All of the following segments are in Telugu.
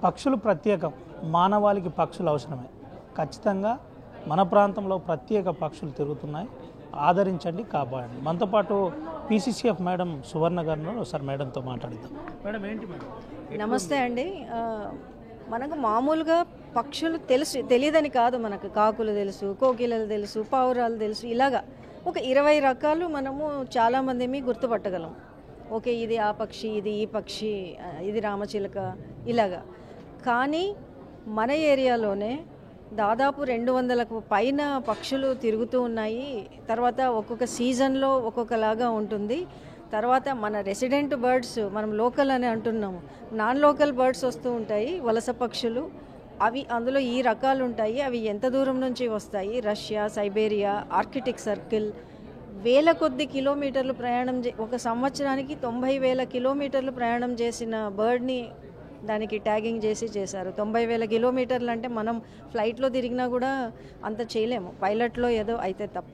పక్షులు ప్రత్యేకం, మానవాళికి పక్షులు అవసరమే. ఖచ్చితంగా మన ప్రాంతంలో ప్రత్యేక పక్షులు తిరుగుతున్నాయి. ఆదరించండి, కాపాడండి. మనతో పాటు పీసీసీఎఫ్ మేడం సువర్ణ గారు ఒకసారి మేడంతో మాట్లాడిద్దాం. మేడం ఏంటి మేడం? నమస్తే అండి. మనకు మామూలుగా పక్షులు తెలియదని కాదు, మనకు కాకులు తెలుసు, కోకిలలు తెలుసు, పావురాలు తెలుసు, ఇలాగా ఒక 20 రకాలు మనము చాలామంది గుర్తుపట్టగలం. ఓకే, ఇది ఆ పక్షి, ఇది ఈ పక్షి, ఇది రామచిలక, ఇలాగా. కానీ మన ఏరియాలోనే దాదాపు 200కు పైన పక్షులు తిరుగుతూ ఉన్నాయి. తర్వాత ఒక్కొక్క సీజన్లో ఒక్కొక్కలాగా ఉంటుంది. తర్వాత మన రెసిడెంట్ బర్డ్స్, మనం లోకల్ అని అంటున్నాము, నాన్ లోకల్ బర్డ్స్ వస్తూ ఉంటాయి, వలస పక్షులు. అవి అందులో ఈ రకాలు ఉంటాయి. అవి ఎంత దూరం నుంచి వస్తాయి, రష్యా, సైబేరియా, ఆర్కిటిక్ సర్కిల్, వేల కొద్ది కిలోమీటర్లు ప్రయాణం ఒక సంవత్సరానికి 90,000 కిలోమీటర్లు ప్రయాణం చేసిన బర్డ్ని దానికి ట్యాగింగ్ చేశారు. 90,000 కిలోమీటర్లు అంటే మనం ఫ్లైట్లో తిరిగినా కూడా అంత చేయలేము, పైలట్లో ఏదో అయితే తప్ప.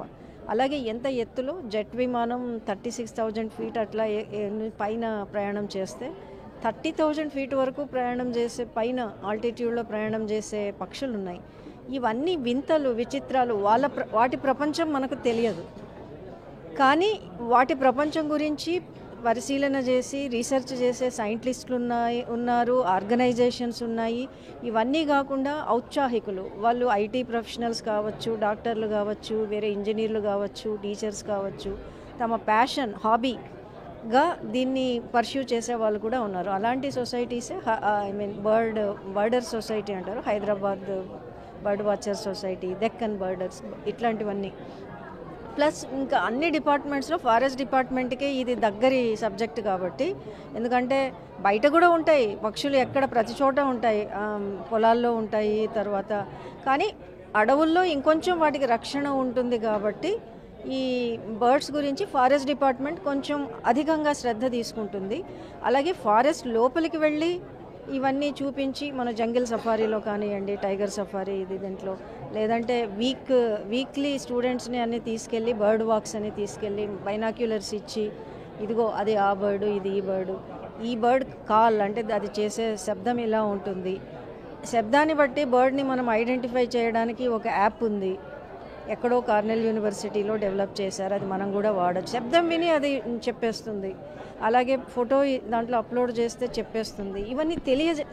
అలాగే ఎంత ఎత్తులో జెట్ విమానం 36,000 ఫీట్ అట్లా పైన ప్రయాణం చేస్తే 30,000 ఫీట్ వరకు ప్రయాణం చేసే, పైన ఆల్టిట్యూడ్లో ప్రయాణం చేసే పక్షులు ఉన్నాయి. ఇవన్నీ వింతలు, విచిత్రాలు. వాటి ప్రపంచం మనకు తెలియదు, కానీ వాటి ప్రపంచం గురించి పరిశీలన చేసి రీసెర్చ్ చేసే సైంటిస్టులు ఉన్నారు, ఆర్గనైజేషన్స్ ఉన్నాయి. ఇవన్నీ కాకుండా ఔత్సాహికులు, వాళ్ళు ఐటీ ప్రొఫెషనల్స్ కావచ్చు, డాక్టర్లు కావచ్చు, వేరే ఇంజనీర్లు కావచ్చు, టీచర్స్ కావచ్చు, తమ ప్యాషన్, హాబీగా దీన్ని పర్స్యూ చేసే వాళ్ళు కూడా ఉన్నారు. అలాంటి సొసైటీసే బర్డర్ సొసైటీ అంటారు. Hyderabad bird watcher society, Deccan birders, ఇట్లాంటివన్నీ. ప్లస్ ఇంకా అన్ని డిపార్ట్మెంట్స్లో ఫారెస్ట్ డిపార్ట్మెంట్కే ఇది దగ్గరి సబ్జెక్ట్ కాబట్టి, ఎందుకంటే బయట కూడా ఉంటాయి పక్షులు, ఎక్కడ ప్రతి చోట ఉంటాయి, పొలాల్లో ఉంటాయి. తర్వాత కానీ అడవుల్లో ఇంకొంచెం వాటికి రక్షణ ఉంటుంది కాబట్టి ఈ బర్డ్స్ గురించి ఫారెస్ట్ డిపార్ట్మెంట్ కొంచెం అధికంగా శ్రద్ధ తీసుకుంటుంది. అలాగే ఫారెస్ట్ లోపలికి వెళ్ళి ఇవన్నీ చూపించి, మన జంగిల్ సఫారీలో కానివ్వండి, టైగర్ సఫారీ ఇది దీంట్లో, లేదంటే వీక్లీ స్టూడెంట్స్ని అన్నీ తీసుకెళ్ళి బర్డ్ వాక్స్ అని తీసుకెళ్ళి బైనాక్యులర్స్ ఇచ్చి, ఇదిగో అది ఆ బర్డు, ఇది ఈ బర్డ్ కాల్ అంటే అది చేసే శబ్దం ఇలా ఉంటుంది. శబ్దాన్ని బట్టి బర్డ్ని మనం ఐడెంటిఫై చేయడానికి ఒక యాప్ ఉంది, ఎక్కడో కార్నెల్ యూనివర్సిటీలో డెవలప్ చేశారు. అది మనం కూడా వాడచ్చు. శబ్దం విని అది చెప్పేస్తుంది. అలాగే ఫోటో దాంట్లో అప్లోడ్ చేస్తే చెప్పేస్తుంది. ఇవన్నీ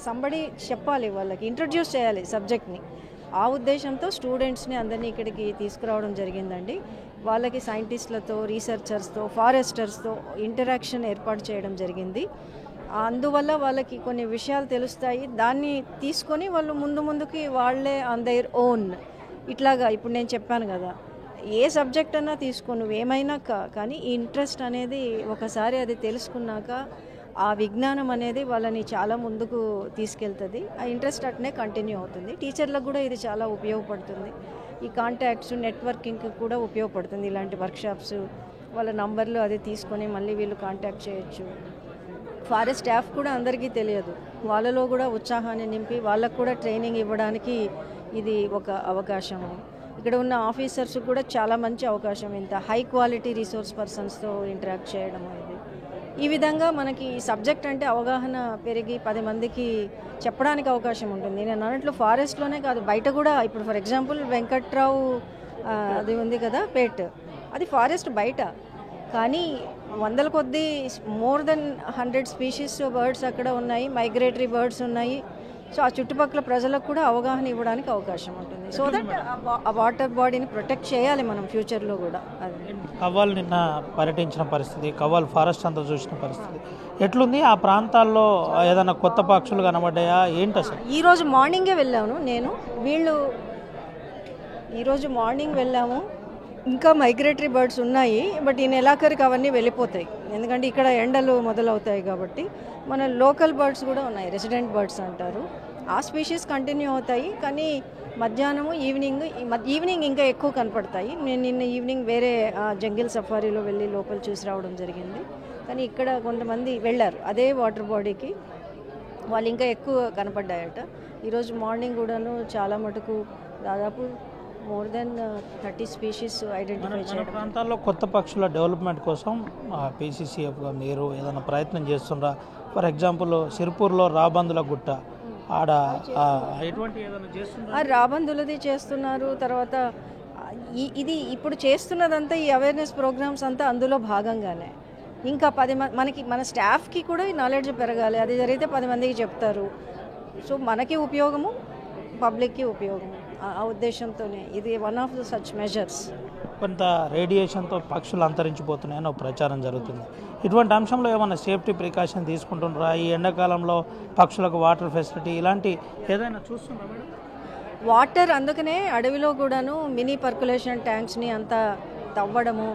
సంబడి చెప్పాలి, వాళ్ళకి ఇంట్రడ్యూస్ చేయాలి సబ్జెక్ట్ని. ఆ ఉద్దేశంతో స్టూడెంట్స్ని అందరినీ ఇక్కడికి తీసుకురావడం జరిగిందండి. వాళ్ళకి సైంటిస్టులతో, రీసెర్చర్స్తో, ఫారెస్టర్స్తో ఇంటరాక్షన్ ఏర్పాటు చేయడం జరిగింది. అందువల్ల వాళ్ళకి కొన్ని విషయాలు తెలుస్తాయి. దాన్ని తీసుకొని వాళ్ళు ముందుకి వాళ్ళే ఆన్ దైర్ ఓన్, ఇట్లాగా ఇప్పుడు నేను చెప్పాను కదా, ఏ సబ్జెక్ట్ అన్నా తీసుకో, నువ్వేమైనా కానీ ఈ ఇంట్రెస్ట్ అనేది ఒకసారి అది తెలుసుకున్నాక ఆ విజ్ఞానం అనేది వాళ్ళని చాలా ముందుకు తీసుకెళ్తుంది. ఆ ఇంట్రెస్ట్ అట్నే కంటిన్యూ అవుతుంది. టీచర్లకు కూడా ఇది చాలా ఉపయోగపడుతుంది. ఈ కాంటాక్ట్స్, నెట్వర్కింగ్కి కూడా ఉపయోగపడుతుంది. ఇలాంటి వర్క్షాప్స్, వాళ్ళ నంబర్లు అది తీసుకొని మళ్ళీ వీళ్ళు కాంటాక్ట్ చేయొచ్చు. ఫారెస్ట్ స్టాఫ్ కూడా అందరికీ తెలియదు, వాళ్ళలో కూడా ఉత్సాహాన్ని నింపి వాళ్ళకు కూడా ట్రైనింగ్ ఇవ్వడానికి ఇది ఒక అవకాశం. ఇక్కడ ఉన్న ఆఫీసర్స్ కూడా చాలా మంచి అవకాశం, ఇంత హై క్వాలిటీ రిసోర్స్ పర్సన్స్తో ఇంటరాక్ట్ చేయడం. ఈ విధంగా మనకి ఈ సబ్జెక్ట్ అంటే అవగాహన పెరిగి 10 మందికి చెప్పడానికి అవకాశం ఉంటుంది. నేను అన్నట్లు ఫారెస్ట్లోనే కాదు, బయట కూడా. ఇప్పుడు ఫర్ ఎగ్జాంపుల్ వెంకట్రావు అది ఉంది కదా, పేట్, అది ఫారెస్ట్ బయట, కానీ వందల కొద్దీ మోర్ దెన్ 100 స్పీషీస్ బర్డ్స్ అక్కడ ఉన్నాయి, మైగ్రేటరీ బర్డ్స్ ఉన్నాయి. సో ఆ చుట్టుపక్కల ప్రజలకు కూడా అవగాహన ఇవ్వడానికి అవకాశం ఉంటుంది. సో దట్ ఆ వాటర్ బాడీని ప్రొటెక్ట్ చేయాలి మనం ఫ్యూచర్లో కూడా. అది కవ్వాలు నిన్న పర్యటించిన పరిస్థితి, కవ్వాలు ఫారెస్ట్ అంతా చూసిన పరిస్థితి ఎట్లుంది? ఆ ప్రాంతాల్లో ఏదైనా కొత్త పక్షులు కనబడ్డాయా ఏంటి అసలు? ఈరోజు మార్నింగే వెళ్ళాను నేను, ఈరోజు మార్నింగ్ వెళ్ళాము. ఇంకా మైగ్రేటరీ బర్డ్స్ ఉన్నాయి, బట్ ఈ నెలాఖరికి అవన్నీ వెళ్ళిపోతాయి, ఎందుకంటే ఇక్కడ ఎండలు మొదలవుతాయి కాబట్టి. మన లోకల్ బర్డ్స్ కూడా ఉన్నాయి, రెసిడెంట్ బర్డ్స్ అంటారు. ఆ స్పీషీస్ కంటిన్యూ అవుతాయి, కానీ మధ్యాహ్నము ఈవినింగ్ ఇంకా ఎక్కువ కనపడతాయి. నేను నిన్న ఈవినింగ్ వేరే జంగిల్ సఫారీలో వెళ్ళి లోపల చూసి రావడం జరిగింది. కానీ ఇక్కడ కొంతమంది వెళ్ళారు అదే వాటర్ బాడీకి, వాళ్ళు ఇంకా ఎక్కువ కనపడ్డాయట. ఈరోజు మార్నింగ్ కూడాను చాలా మటుకు దాదాపు మోర్ దెన్ 30 స్పీషీస్ ఐడెంటిఫై చేయడం. ప్రాంతాల్లో కొత్త పక్షుల డెవలప్మెంట్ కోసం పీసీసీఎఫ్గా మీరు ఏదైనా ప్రయత్నం చేస్తుండ్రా? ఫర్ ఎగ్జాంపుల్ సిర్పూర్లో రాబందుల గుట్ట, ఆడ ఎటువంటి ఏదైనా చేస్తున్నారు? రాబందులది చేస్తున్నారు. తర్వాత ఇది ఇప్పుడు చేస్తున్నదంతా ఈ అవేర్నెస్ ప్రోగ్రామ్స్ అంతా అందులో భాగంగానే. ఇంకా 10 మనకి మన స్టాఫ్కి కూడా ఈ నాలెడ్జ్ పెరగాలి. అది జరిగితే 10 మందికి చెప్తారు. సో మనకి ఉపయోగము, పబ్లిక్కి ఉపయోగము. ఆ ఉద్దేశంతోనే ఇది one of the such measures. కొంత రేడియేషన్తో పక్షులు అంతరించిపోతున్నాయని ఒక ప్రచారం జరుగుతుంది. ఇటువంటి అంశంలో ఏమైనా సేఫ్టీ ప్రికాషన్ తీసుకుంటున్నారా? ఈ ఎండాకాలంలో పక్షులకు వాటర్ ఫెసిలిటీ ఇలాంటి ఏదైనా చూస్తున్నారా మేడం? వాటర్ అందుకనే అడవిలో కూడాను మినీ పర్కులేషన్ ట్యాంక్స్ని అంతా తవ్వడము.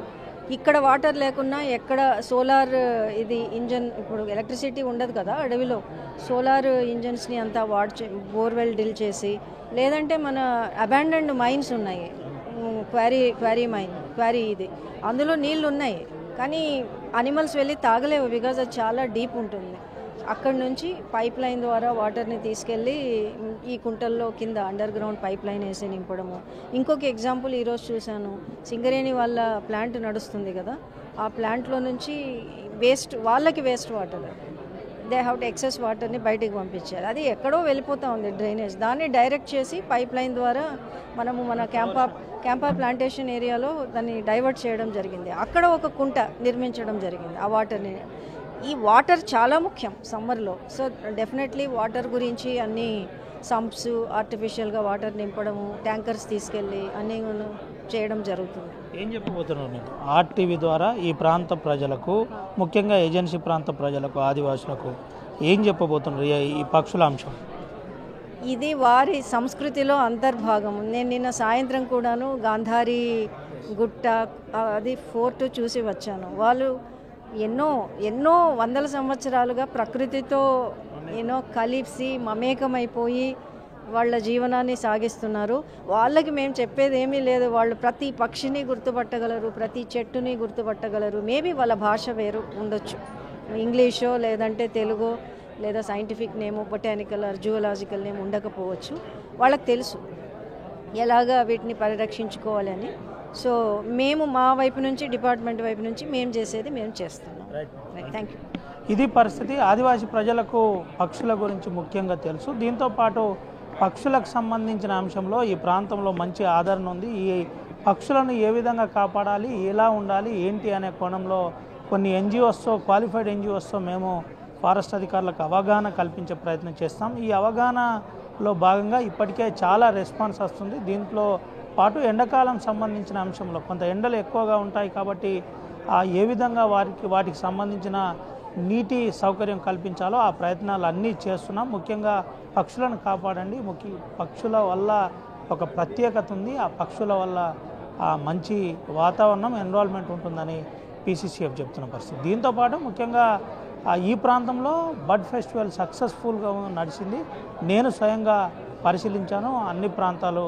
ఇక్కడ వాటర్ లేకున్నా ఎక్కడ సోలార్ ఇది ఇంజన్, ఇప్పుడు ఎలక్ట్రిసిటీ ఉండదు కదా అడవిలో, సోలార్ ఇంజన్స్ని అంతా బోర్వెల్ డ్రిల్ చేసి, లేదంటే మన అబాండన్డ్ మైన్స్ ఉన్నాయి, క్వారీ ఇది, అందులో నీళ్ళు ఉన్నాయి కానీ అనిమల్స్ వెళ్ళి తాగలేవు బికాజ్ అది చాలా డీప్ ఉంటుంది. అక్కడ నుంచి పైప్ లైన్ ద్వారా వాటర్ని తీసుకెళ్ళి ఈ కుంటల్లో కింద అండర్ గ్రౌండ్ పైప్ లైన్ వేసి నింపడము. ఇంకొక ఎగ్జాంపుల్ ఈరోజు చూశాను, సింగరేణి వాళ్ళ ప్లాంట్ నడుస్తుంది కదా, ఆ ప్లాంట్లో నుంచి వాళ్ళకి waste water, they have to excess వాటర్ని బయటికి పంపించారు. అది ఎక్కడో వెళ్ళిపోతూ ఉంది డ్రైనేజ్, దాన్ని డైరెక్ట్ చేసి పైప్ లైన్ ద్వారా మనము మన క్యాంపా ప్లాంటేషన్ ఏరియాలో దాన్ని డైవర్ట్ చేయడం జరిగింది. అక్కడ ఒక కుంట నిర్మించడం జరిగింది ఆ వాటర్ని. ఈ వాటర్ చాలా ముఖ్యం సమ్మర్లో. సో డెఫినెట్లీ వాటర్ గురించి అన్ని సంప్స్, ఆర్టిఫిషియల్గా వాటర్ నింపడము, ట్యాంకర్స్ తీసుకెళ్ళి అన్నీ చేయడం జరుగుతుంది. ఏం చెప్పబోతున్నారు మీరు ఆర్టీవీ ద్వారా ఈ ప్రాంత ప్రజలకు, ముఖ్యంగా ఏజెన్సీ ప్రాంత ప్రజలకు, ఆదివాసులకు ఏం చెప్పబోతున్నారు ఈ పక్షుల అంశం? ఇది వారి సంస్కృతిలో అంతర్భాగం. నేను నిన్న సాయంత్రం కూడాను గాంధారి గుట్ట అది ఫోర్ట్ చూసి వచ్చాను. వాళ్ళు ఎన్నో వందల సంవత్సరాలుగా ప్రకృతితో కలిసి మమేకమైపోయి వాళ్ళ జీవనాన్ని సాగిస్తున్నారు. వాళ్ళకి మేము చెప్పేది ఏమీ లేదు. వాళ్ళు ప్రతి పక్షిని గుర్తుపట్టగలరు, ప్రతి చెట్టుని గుర్తుపట్టగలరు. మేబీ వాళ్ళ భాష వేరు ఉండొచ్చు, ఇంగ్లీషో లేదంటే తెలుగో లేదా scientific name, botanical or zoological name ఉండకపోవచ్చు. వాళ్ళకి తెలుసు ఎలాగా వీటిని పరిరక్షించుకోవాలని. సో మేము మా వైపు నుంచి, డిపార్ట్మెంట్ వైపు నుంచి మేము చేసేది మేము చేస్తున్నాం. Thank you. ఇది పరిస్థితి. ఆదివాసీ ప్రజలకు పక్షుల గురించి ముఖ్యంగా తెలుసు. దీంతోపాటు పక్షులకు సంబంధించిన అంశంలో ఈ ప్రాంతంలో మంచి ఆదరణ ఉంది. ఈ పక్షులను ఏ విధంగా కాపాడాలి, ఎలా ఉండాలి, ఏంటి అనే కోణంలో కొన్ని ఎన్జిఓస్తో, క్వాలిఫైడ్ ఎన్జిఓస్తో మేము ఫారెస్ట్ అధికారులకు అవగాహన కల్పించే ప్రయత్నం చేస్తాం. ఈ అవగాహనలో భాగంగా ఇప్పటికే చాలా రెస్పాన్స్ వస్తుంది. దీంట్లో పాటు ఎండాకాలం సంబంధించిన అంశంలో కొంత ఎండలు ఎక్కువగా ఉంటాయి కాబట్టి ఏ విధంగా వాటికి సంబంధించిన నీటి సౌకర్యం కల్పించాలో ఆ ప్రయత్నాలు అన్నీ చేస్తున్నాం. ముఖ్యంగా పక్షులను కాపాడండి. పక్షుల వల్ల ఒక ప్రత్యేకత ఉంది. ఆ పక్షుల వల్ల మంచి వాతావరణం, ఎన్విరాన్మెంట్ ఉంటుందని పీసీసీఎఫ్ చెప్తున్న పరిస్థితి. దీంతోపాటు ముఖ్యంగా ఈ ప్రాంతంలో బర్డ్ ఫెస్టివల్ సక్సెస్ఫుల్గా నడిచింది. నేను స్వయంగా పరిశీలించాను, అన్ని ప్రాంతాలు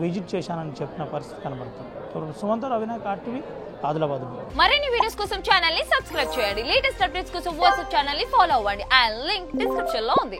విజిట్ చేశానని చెప్పిన పరిస్థితి కనబడుతుంది. సుమంత్ రవినాయక్, ఆర్టీవీ, ఆదిలాబాద్. మరిన్ని వీడియోస్ కోసం ఛానల్ ని సబ్స్క్రైబ్ చేయండి. లేటెస్ట్ అప్డేట్స్ కోసం వాట్సాప్ ఛానల్ ని ఫాలో అవ్వండి. ఆ లింక్ డిస్క్రిప్షన్ లో ఉంది.